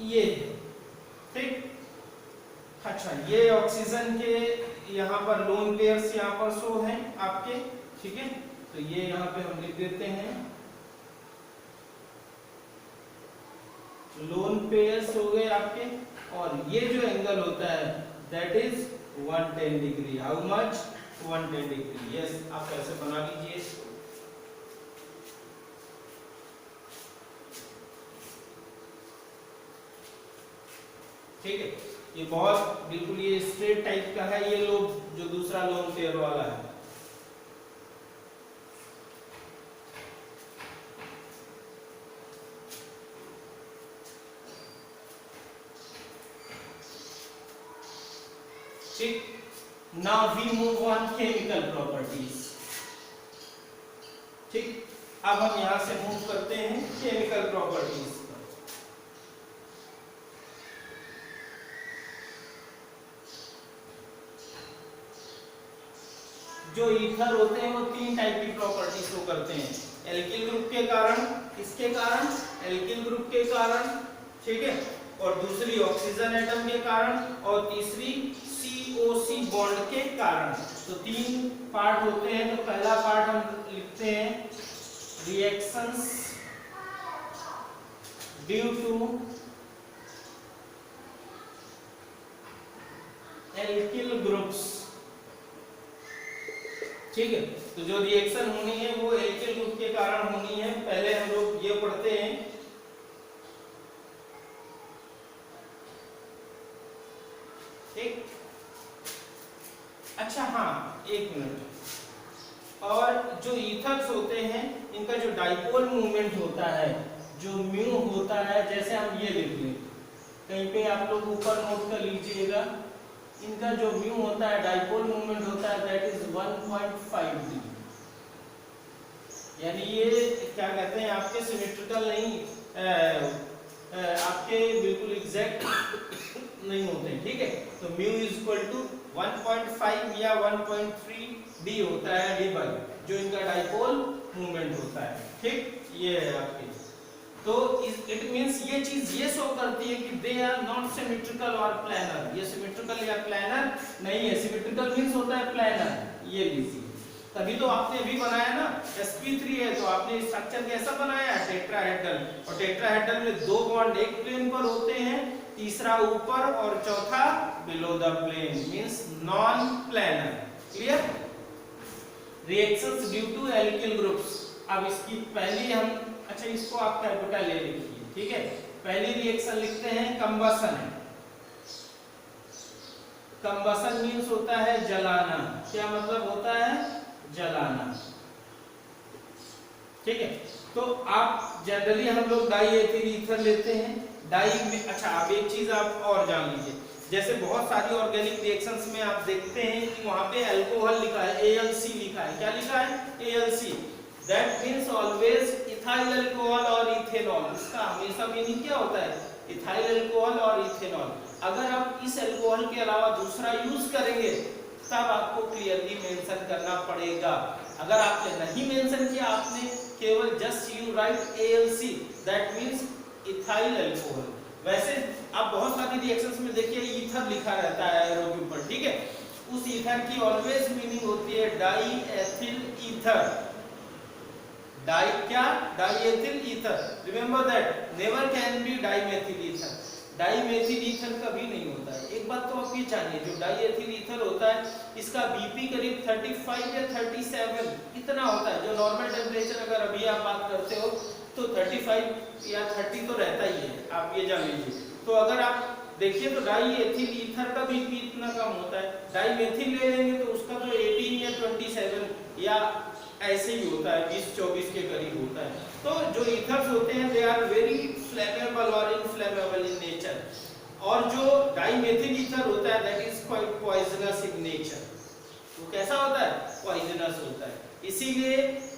ये है, ठीक। अच्छा, ये ऑक्सीजन के यहाँ पर लोन पेयर्स यहाँ पर शो हैं आपके, ठीक है। तो ये यहाँ पे हम लिख देते हैं, लोन पेयर्स हो गए आपके, और ये जो एंगल होता है that is 110 degree. How much? 110 degree. Yes, आप ऐसे बना लीजिए। ठीक है, ये बहुत बिल्कुल ये स्ट्रेट टाइप का है, ये लोग जो दूसरा लोन पेयर वाला है। ठीक, now we move on chemical properties. ठीक, अब हम यहां से मूव करते हैं केमिकल प्रॉपर्टीज पर। जो ईथर होते हैं वो तीन टाइप की प्रॉपर्टी शो करते हैं, एल्किल ग्रुप के कारण, किसके कारण? एल्किल ग्रुप के कारण, ठीक है, और दूसरी ऑक्सीजन एटम के कारण, और तीसरी COC बॉन्ड के कारण। तो तीन पार्ट होते हैं। तो पहला पार्ट हम लिखते हैं reactions due to alkyl groups, ठीक है। तो जो रिएक्शन होनी है वो एल्किल ग्रुप के कारण होनी है। पहले हम लोग ये पढ़ते हैं, ठीक। अच्छा हाँ, एक मिनट, और जो ईथर्स होते हैं इनका जो डाइपोल मूवमेंट होता है, जो म्यू होता है, जैसे हम ये लिख लें, कहीं पे आप लोग ऊपर नोट कर लीजिएगा, इनका जो म्यू होता है, डाइपोल मूवमेंट होता है, दैट इज 1.5 डी। यानी ये क्या कहते हैं, आपके सिमेट्रिकल नहीं, आपके बिल्कुल एग्जैक्ट नहीं होते, ठीक है। तो म्यू इज इक्वल टू 1.5 या 1.3 डी होता है, डी बाई जो इनका डाइपोल मूवमेंट होता है, ठीक। ये है आपके, तो इट मींस ये चीज ये शो करती है कि दे आर नॉट सिमेट्रिकल और प्लैनर। ये सिमेट्रिकल या प्लैनर नहीं है। सिमेट्रिकल मींस होता है प्लैनर। ये लीजिए, तभी तो आपने अभी बनाया ना, sp3 है तो आपने स्ट्रक्चर कैसा बनाया है? टेट्राहेड्रल। और टेट्राहेड्रल में दो बॉन्ड एक प्लेन पर होते हैं, तीसरा ऊपर और चौथा below the plane, means non planar. Clear? Reactions due to alkyl groups. अब इसकी पहली हम, अच्छा इसको आप कैपिटल ले लिखिए, ठीक है। पहली रिएक्शन लिखते हैं कंबसन। कंबसन मींस होता है जलाना। क्या मतलब होता है? जलाना। ठीक है, तो आप जनरली हम लोग डाई एथिल ईथर लेते हैं डाई में। अच्छा, अब एक चीज आप और जान लीजिए, जैसे बहुत सारी ऑर्गेनिक रिएक्शंस में आप देखते हैं कि वहां पे अल्कोहल लिखा है, AlC लिखा है। क्या लिखा है? AlC। That means always ethyl alcohol और इथेनॉल। इसका हमेशा मीनिंग क्या होता है? इथाइल अल्कोहल और इथेनॉल। अगर आप इस अल्कोहल के अलावा दूसरा यूज करेंगे तब आपको क्लियरली मेंशन करना पड़ेगा। अगर आपने नहीं मेंशन किया, आपने केवल just you right AlC, that means ethyl alcohol. वैसे आप बहुत सारी रिएक्शंस में देखिए ईथर लिखा रहता है एरो के ऊपर। ठीक है, उस ईथर की ऑलवेज मीनिंग होती है डाई एथिल ईथर। डाई क्या? Di ethyl ether. Remember that, never can be di methyl ether. Di methyl ether कभी नहीं होता है। एक बात तो आप ये जानिए, जो डाई एथिल ईथर होता है इसका बीपी करीब 35 या 37 इतना होता है। जो नॉर्मल टेम्परेचर अगर अभी आप बात करते हो तो 35 या 30 तो रहता ही है, आप ये जान लीजिए। तो अगर आप देखिए तो डाई एथिल ईथर का बीपी इतना कम होता है। डाई मेथिल ले लेंगे तो उसका तो 18 या 27 या ऐसे ही होता है, 20-24 के करीब होता है। तो जो ईथर्स होते हैं दे आर वेरी फ्लेमेबल और इनफ्लेमेबल इन नेचर। और जो डाइमेथिल ईथर होता है that is quite poisonous in nature. तो कैसा होता है? पॉइजनस होता है, इसीलिए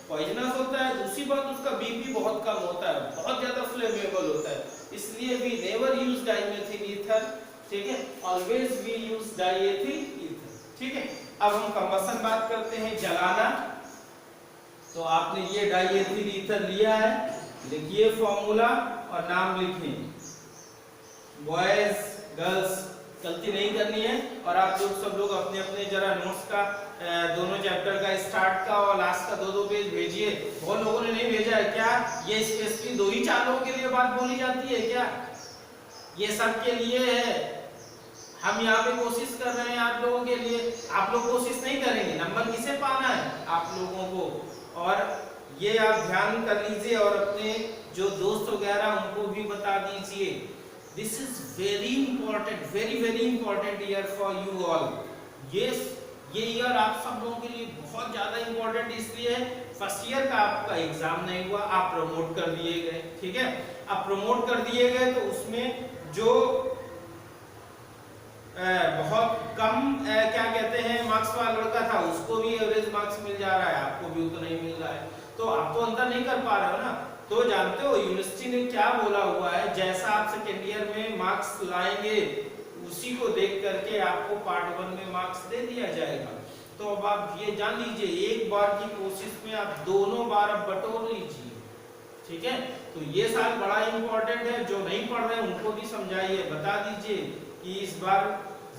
पॉइजनस होता है। दूसरी बात, उसका बीपी बहुत कम होता है, बहुत ज्यादा फ्लेमेबल होता है, इसलिए we never use dimethyl ether. ठीक है, always we use diethyl ether. ठीक है, अब हम कंबशन बात करते हैं, जलाना। तो आपने ये डाइएथिल ईथर लिया है, लिखिए फॉर्मूला और नाम लिखें। बॉयज गर्ल्स गलती नहीं करनी है। और आप लोग सब लोग अपने अपने जरा नोट्स का दोनों चैप्टर का स्टार्ट का और लास्ट का 2-2 पेज भेजिए। बहुत लोगों ने नहीं भेजा है। क्या ये स्पेशली 2 ही 4 लोगों के लिए बात बोली जाती है क्या? ये सब के लिए है। हम यहाँ पे कोशिश कर रहे हैं आप लोगों के लिए। आप लोग कोशिश नहीं करेंगे, नंबर किसे पाना है? आप लोगों को। और ये आप ध्यान कर लीजिए और अपने जो दोस्त वगैरह उनको भी बता दीजिए। This is very important, very very important year for you all. ये ईयर आप सब लोगों के लिए बहुत ज्यादा इंपॉर्टेंट इसलिए है, फर्स्ट ईयर का आपका एग्जाम नहीं हुआ, आप प्रमोट कर दिए गए। ठीक है, आप प्रमोट कर दिए गए तो उसमें जो बहुत कम क्या कहते हैं मार्क्स वाला लड़का था उसको भी एवरेज मार्क्स मिल जा रहा है, आपको भी उतना ही मिल रहा है। तो आप तो अंतर नहीं कर पा रहे हो ना। तो जानते हो यूनिवर्सिटी ने क्या बोला हुआ है, जैसा आप सेकेंड ईयर में मार्क्स लाएंगे उसी को देख करके आपको पार्ट 1 में मार्क्स दे दिया जाएगा। तो अब आप ये जान लीजिए, एक बार की कोशिश में आप दोनों बार अब बटोर लीजिए। ठीक है, तो ये साल बड़ा इंपॉर्टेंट है। जो नहीं पढ़ रहे उनको भी समझाइए, बता दीजिए कि इस बार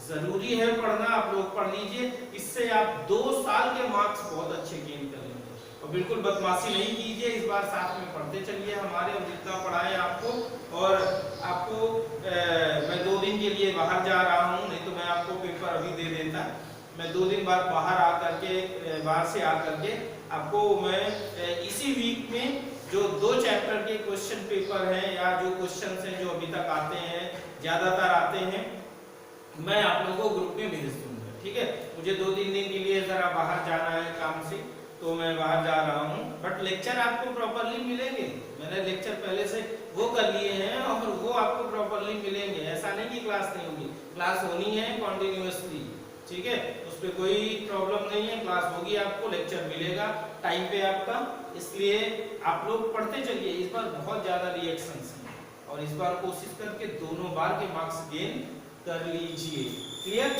जरूरी है पढ़ना, आप लोग पढ़ लीजिए। इससे आप 2 साल के मार्क्स बहुत अच्छे गेन करेंगे। और बिल्कुल बदमाशी नहीं कीजिए, इस बार साथ में पढ़ते चलिए हमारे, और जितना पढ़ाएं आपको। और आपको मैं 2 दिन के लिए बाहर जा रहा हूँ, नहीं तो मैं आपको पेपर अभी दे देता। मैं 2 दिन बाद बाहर से आकर के आपको मैं इसी वीक में जो 2 चैप्टर के क्वेश्चन पेपर हैं या जो क्वेश्चन हैं जो अभी तक आते हैं, ज्यादातर आते हैं, मैं आप लोगों को ग्रुप में भेज दूंगा। ठीक है, मुझे 2-3 दिन के लिए जरा बाहर जाना है काम से, तो मैं बाहर जा रहा हूँ। बट लेक्चर आपको प्रॉपर्ली मिलेंगे। मैंने लेक्चर पहले से वो कर लिए हैं और वो आपको प्रॉपर्ली मिलेंगे। ऐसा नहीं कि क्लास नहीं होगी, क्लास होनी है कॉन्टिन्यूअसली। ठीक है, उस पर कोई प्रॉब्लम नहीं है, क्लास होगी, आपको लेक्चर मिलेगा टाइम पे आपका। इसलिए आप लोग पढ़ते चलिए। इस बार बहुत ज्यादा रिएक्शंस हैं और इस बार कोशिश करके दोनों बार के मार्क्स गेन कर लीजिए। क्लियर?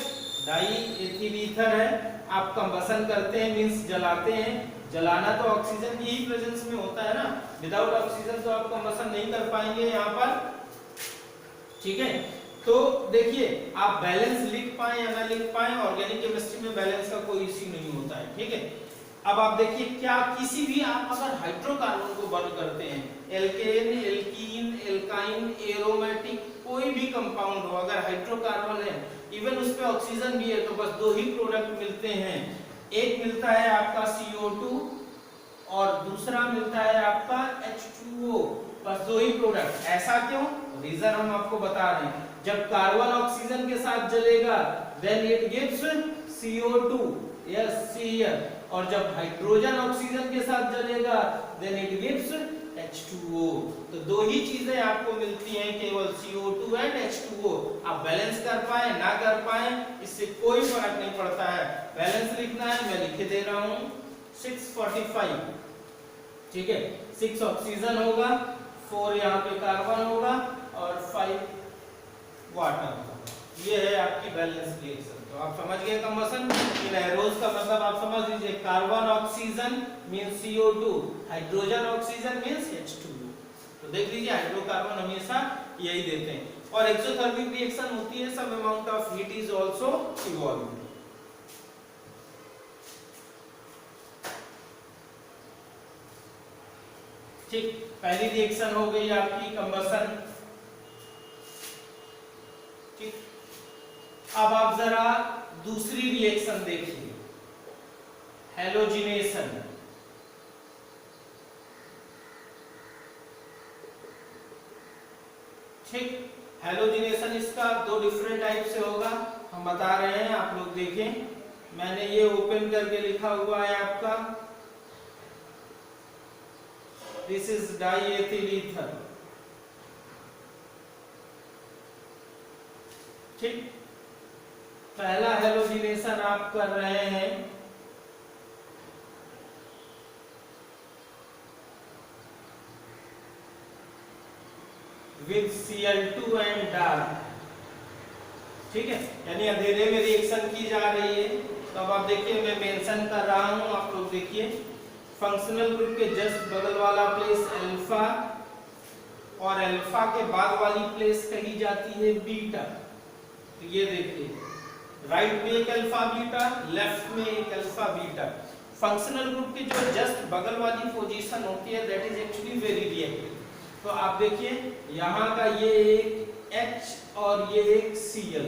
डाई एथिल ईथर है, आप कंबशन करते हैं मींस जलाते हैं। जलाना तो ऑक्सीजन की ही प्रेजेंस में होता है ना, विदाउट ऑक्सीजन तो आप कंबशन नहीं कर पाएंगे यहाँ पर। ठीक है, तो देखिए आप बैलेंस लिख पाए या ना लिख पाए, ऑर्गेनिक केमिस्ट्री में बैलेंस का कोई इश्यू नहीं होता है। ठीक है, अब आप देखिए क्या किसी भी आप अगर हाइड्रोकार्बन को बर्न करते हैं, एल्केन, एल्कीन, एल्काइन, एरोमेटिक कोई भी कंपाउंड हो, अगर हाइड्रोकार्बन है, इवन उस पे ऑक्सीजन भी है, तो बस 2 ही प्रोडक्ट मिलते हैं। एक मिलता है आपका CO2 और दूसरा मिलता है आपका H2O, बस 2 ही प्रोडक्ट। ऐसा क्यों? रीजन हम आपको बता रहे हैं। जब कार्बन ऑक्सीजन के साथ जलेगा then it gives CO2, yes see here, और जब हाइड्रोजन ऑक्सीजन के साथ जलेगा देन इट गिव्स H2O। तो दो ही चीजें आपको मिलती हैं, केवल CO2 एंड H2O। आप बैलेंस कर पाए ना कर पाए इससे कोई फर्क नहीं पड़ता है। बैलेंस लिखना है, मैं लिख दे रहा हूं 645, ठीक है। 6 ऑक्सीजन होगा, 4 यहाँ पे कार्बन होगा और 5 वाटर होगा। ये है आपकी बैलेंस रिएक्शन। तो आप समझ गए कंबशन। इन एरोज का मतलब आप समझ लीजिए, carbon oxygen means CO2, hydrogen oxygen means H2O। तो देख लीजिए हाइड्रोकार्बन हमेशा यही देते हैं। और एक्सोथर्मिक रिएक्शन होती है, some amount of heat is also evolved. ठीक, पहली रिएक्शन हो गई आपकी कंबशन। ठीक, अब आप जरा दूसरी रिएक्शन देखिए, हैलोजिनेशन। ठीक, हैलोजिनेशन इसका दो डिफरेंट टाइप से होगा, हम बता रहे हैं, आप लोग देखें। मैंने ये ओपन करके लिखा हुआ है आपका, दिस इज डाइएथिल ईथर। ठीक, पहला हैलोजिनेशन आप कर रहे हैं विद Cl2 एंड डार्क। ठीक है, यानी अंधेरे में रिएक्शन की जा रही है। तो अब आप देखिए, मैं मेंशन कर रहा हूं, आप लोग देखिए। फंक्शनल ग्रुप के जस्ट बगल वाला प्लेस अल्फा और अल्फा के बाद वाली प्लेस कही जाती है बीटा। तो ये देखिए, राइट में एक अल्फा बीटा, लेफ्ट में एक अल्फा बीटा। फंक्शनल ग्रुप की जो जस्ट बगल वाली पोजीशन होती है that is actually very reactive. तो आप देखिए यहाँ का ये एक H और ये एक Cl,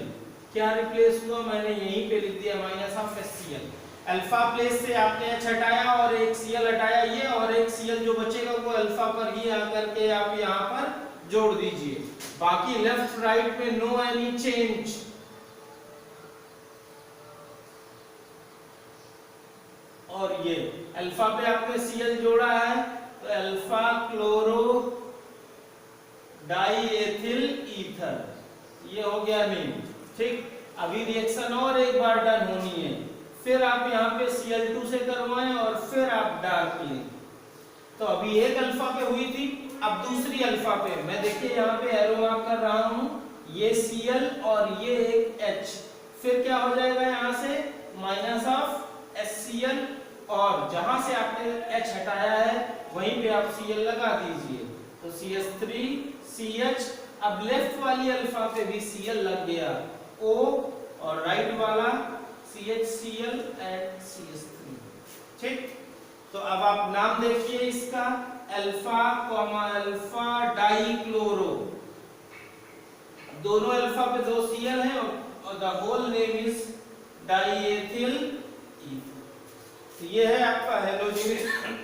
क्या रिप्लेस हुआ, मैंने यहीं पे लिख दिया -HCl। अल्फा प्लेस से आपने H हटाया और एक Cl हटाया ये, और एक Cl जो बचेगा वो अल्फा पर ही आकर के आप यहाँ पर जोड़ दीजिए। बाकी लेफ्ट राइट में नो एनी चेंज। और ये अल्फा पे आपने Cl जोड़ा है तो अल्फा क्लोरो डाइएथिल ईथर, ये हो गया नेम। ठीक, अभी रिएक्शन और एक बार डन होनी है, फिर आप यहाँ पे Cl2 से करवाएं और फिर आप डार्क लें। तो अभी एक अल्फा पे हुई थी, अब दूसरी अल्फा पे मैं देखिए यहाँ पे एरो मार्क कर रहा हूँ, ये Cl और ये एक H, फिर क्या हो जाएगा यहाँ से -HCl, और जहां से आपने H हटाया है वहीं पे आप Cl लगा दीजिए। तो CH3CH, अब लेफ्ट वाली अल्फा पे भी Cl लग गया O, और राइट वाला CHCl एंड CH3। ठीक, तो अब आप नाम देखिए इसका, अल्फा अल्फा डाइक्लोरो। दोनों अल्फा पे दो Cl है और the whole name is diethyl ether. तो ये है आपका हैलोजिनेशन।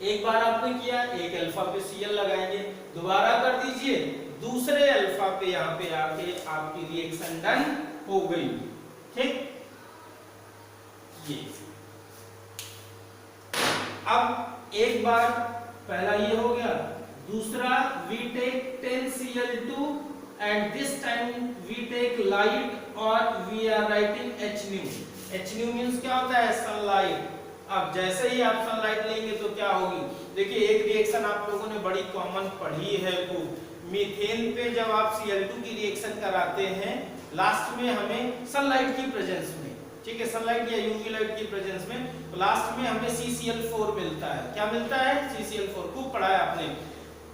एक बार आपने किया, एक अल्फा पे Cl लगाएंगे, दोबारा कर दीजिए, दूसरे अल्फा पे यहाँ पे आके आपकी रिएक्शन डन हो गई। ठीक, ये अब एक बार पहला ये हो गया, दूसरा we take 10 Cl2 and this time we take light और we are writing H means क्या होता है, सनलाइट। अब जैसे ही आप सनलाइट लेंगे तो क्या होगी, देखिए एक रिएक्शन आप लोगों ने बड़ी कॉमन पढ़ी है, वो मीथेन पे जब आप Cl2 की रिएक्शन कराते हैं लास्ट में हमें सनलाइट की प्रेजेंस में, ठीक है, सनलाइट या यूवी लाइट की प्रेजेंस में, तो लास्ट में हमें CCl4 मिलता है। क्या मिलता है, CCl4, खूब पढ़ा है आपने।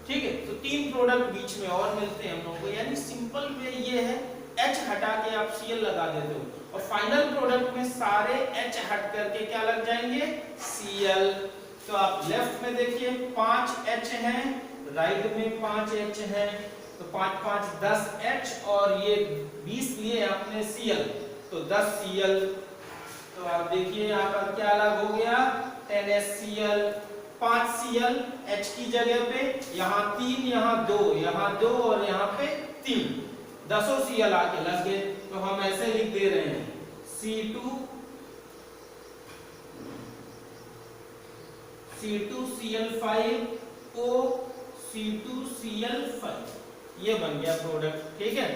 ठीक है, तो तीन प्रोडक्ट बीच में और मिलते हैं हम लोगों को, यानी सिंपल वे ये है, H हटा के आप Cl लगा देते हो और फाइनल प्रोडक्ट में सारे H हट करके क्या लग जाएंगे, Cl। तो आप लेफ्ट में देखिए 5 H हैं, राइट में 5 H हैं, तो 5 5 10 H और ये 20 लिए आपने Cl, तो 10 Cl। तो आप देखिए यहाँ पर क्या अलग हो गया, 10HCl, 5 Cl H की जगह पे, यहाँ 3, यहाँ 2, यहाँ 2 और यहाँ पे 3, 10 Cl आके लग गए। तो हम ऐसे लिख दे रहे हैं C2 C2Cl5O C2Cl5, ये बन गया प्रोडक्ट, ठीक है।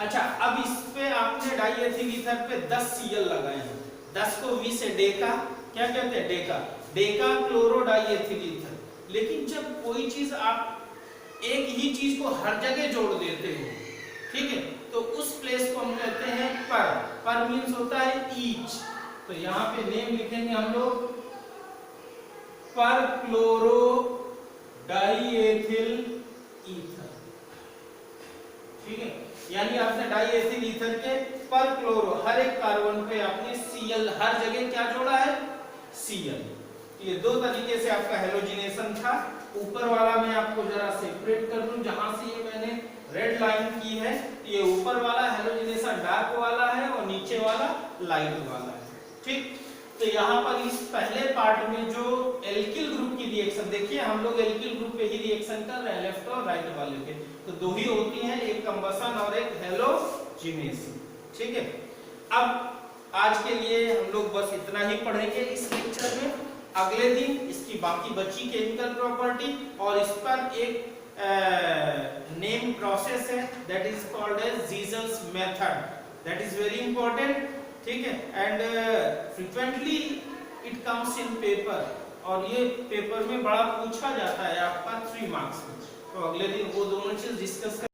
अच्छा, अब इस पे आपने डाई एथिल ईथर पे 10 Cl लगाए हैं, 10 को V से डेका, क्या कहते हैं, Deka, Deka chloro die ethyl ether. लेकिन जब कोई चीज आप एक ही चीज को हर जगह जोड़ देते हो, ठीक है, तो उस प्लेस को हम कहते हैं पर। पर मींस होता है ईच। तो यहाँ पे नेम लिखेंगे हम लोग पर क्लोरो डाई एथिल ईथर, ठीक है। यानी आपने डाई एथिल ईथर के पर क्लोरो हर एक कार्बन पे आपने Cl हर जगह क्या जोड़ा है, Cl। ये दो तरीके से आपका हेलोजिनेशन था। ऊपर वाला मैं आपको जरा सेपरेट कर दूं, जहां से ये मैंने रेड लाइन की है, ये ऊपर वाला हेलोजिनेशन डार्क वाला है और नीचे वाला लाइट वाला है, ठीक। तो यहाँ पर इस पहले पार्ट में जो एल्किल ग्रुप की रिएक्शन देखिए, हम लोग एल्किल ग्रुप पे ही रिएक्शन कर रहे हैं, लेफ्ट और राइट वाले पे, तो दो ही होती हैं, एक कंबसन और एक हेलोजिनेशन, ठीक है। अब आज के लिए हम लोग बस इतना ही पढ़ेंगे इस लेक्चर में। अगले दिन इसकी बाकी बची केमिकल प्रॉपर्टी और इस पर एक नेम प्रोसेस है, that is called as Zeisel's method, that is very important, ठीक है। And frequently it comes in paper, और ये पेपर में बड़ा पूछा जाता है आपका 3 मार्क्स में। तो अगले दिन वो दोनों चीज डिस्कस